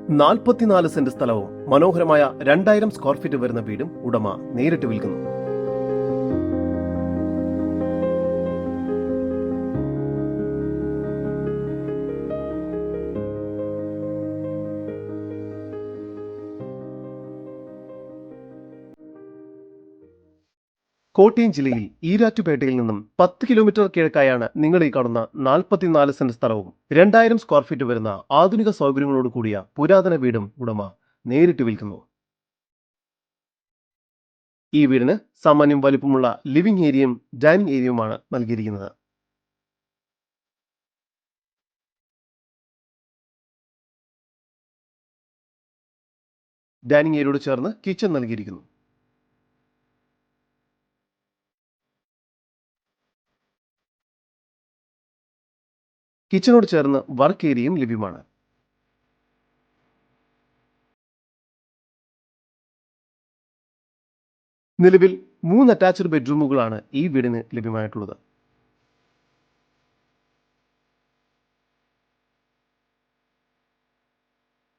44 saint സ്ഥലവും മനോഹരമായ 2000 square feet വരുന്ന വീടും ഉടമ നേരിട്ട് വിൽക്കുന്നു. കോട്ടയം ജില്ലയിൽ ഈരാറ്റുപേട്ടയിൽ നിന്നും 10 കിലോമീറ്റർ കിഴക്കായാണ് നിങ്ങൾ ഈ കാണുന്ന 44 സെന്റ് സ്ഥലവും 2000 സ്ക്വയർ ഫീറ്റ് വരുന്ന ആധുനിക സൗകര്യങ്ങളോട് കൂടിയ പുരാതന വീടും ഉടമ നേരിട്ട് വിൽക്കുന്നു. ഈ വീടിന് സാമാന്യം വലിപ്പമുള്ള ലിവിംഗ് ഏരിയയും ഡൈനിങ് ഏരിയയുമാണ് നൽകിയിരിക്കുന്നത്. ഡൈനിങ് ഏരിയയോട് ചേർന്ന് കിച്ചൺ നൽകിയിരിക്കുന്നു. കിച്ചണോട് ചേർന്ന് വർക്ക് ഏരിയയും ലഭ്യമാണ്. നിലവിൽ 3 അറ്റാച്ച്ഡ് ബെഡ്റൂമുകളാണ് ഈ വീടിന് ലഭ്യമായിട്ടുള്ളത്.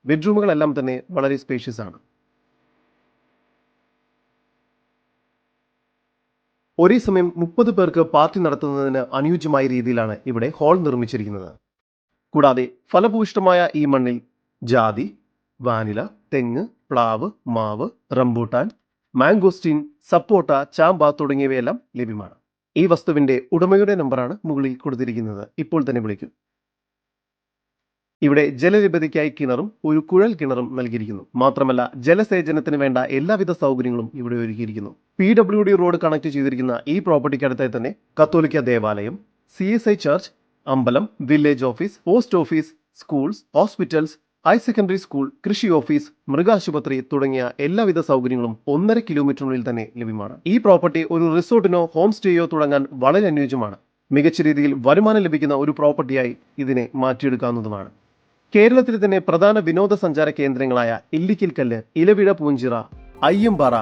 ബെഡ്റൂമുകളെല്ലാം തന്നെ വളരെ സ്പേഷ്യസ് ആണ്. ഒരേ സമയം 30 പേർക്ക് പാർട്ടി നടത്തുന്നതിന് അനുയോജ്യമായ രീതിയിലാണ് ഇവിടെ ഹാൾ നിർമ്മിച്ചിരിക്കുന്നത്. കൂടാതെ ഫലഭൂയിഷ്ഠമായ ഈ മണ്ണിൽ ജാതി, വാനില, തെങ്ങ്, പ്ലാവ്, മാവ്, റംബൂട്ടാൻ, മാംഗോസ്റ്റീൻ, സപ്പോട്ട, ചാമ്പ തുടങ്ങിയവയെല്ലാം ലഭ്യമാണ്. ഈ വസ്തുവിന്റെ ഉടമയുടെ നമ്പറാണ് മുകളിൽ കൊടുത്തിരിക്കുന്നത്. ഇപ്പോൾ തന്നെ വിളിക്കൂ. ഇവിടെ ജലലഭ്യതയ്ക്കായി കിണറും ഒരു കുഴൽ കിണറും നൽകിയിരിക്കുന്നു. മാത്രമല്ല ജലസേചനത്തിന് വേണ്ട എല്ലാവിധ സൗകര്യങ്ങളും ഇവിടെ ഒരുക്കിയിരിക്കുന്നു. PWD റോഡ് കണക്ട് ചെയ്തിരിക്കുന്ന ഈ പ്രോപ്പർട്ടിക്കടുത്തായി തന്നെ കത്തോലിക്ക ദേവാലയം, CSI ചർച്ച്, അമ്പലം, village office, post office, schools, hospitals, higher secondary school, കൃഷി ഓഫീസ്, മൃഗാശുപത്രി തുടങ്ങിയ എല്ലാവിധ സൗകര്യങ്ങളും 1.5 കിലോമീറ്ററിനുള്ളിൽ തന്നെ ലഭ്യമാണ്. ഈ പ്രോപ്പർട്ടി ഒരു റിസോർട്ടിനോ ഹോം സ്റ്റേയോ തുടങ്ങാൻ വളരെ അനുയോജ്യമാണ്. മികച്ച രീതിയിൽ വരുമാനം ലഭിക്കുന്ന ഒരു പ്രോപ്പർട്ടിയായി ഇതിനെ മാറ്റിയെടുക്കാവുന്നതുമാണ്. കേരളത്തിലെ തന്നെ പ്രധാന വിനോദസഞ്ചാര കേന്ദ്രങ്ങളായ ഇല്ലിക്കൽ കല്ല്, ഇലവിഴ പൂഞ്ചിറ, അയ്യമ്പാറ,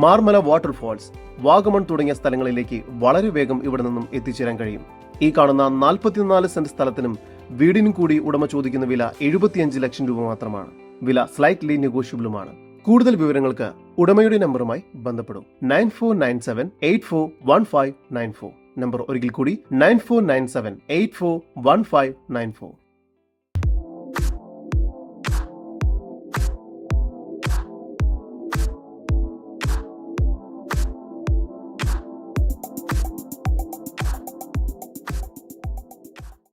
മാർമല വാട്ടർഫാൾസ്, വാഗമൺ തുടങ്ങിയ സ്ഥലങ്ങളിലേക്ക് വളരെ വേഗം ഇവിടെ നിന്നും എത്തിച്ചേരാൻ കഴിയും. ഈ കാണുന്ന 44 സെന്റ് സ്ഥലത്തിനും വീടിനും കൂടി ഉടമ ചോദിക്കുന്ന വില 75 ലക്ഷം രൂപ മാത്രമാണ്. വില സ്ലൈറ്റ്ലി നെഗോഷ്യബിളുമാണ്. കൂടുതൽ വിവരങ്ങൾക്ക് ഉടമയുടെ നമ്പറുമായി ബന്ധപ്പെടും. 9497841594. നമ്പർ ഒരിക്കൽ കൂടി 9497841594.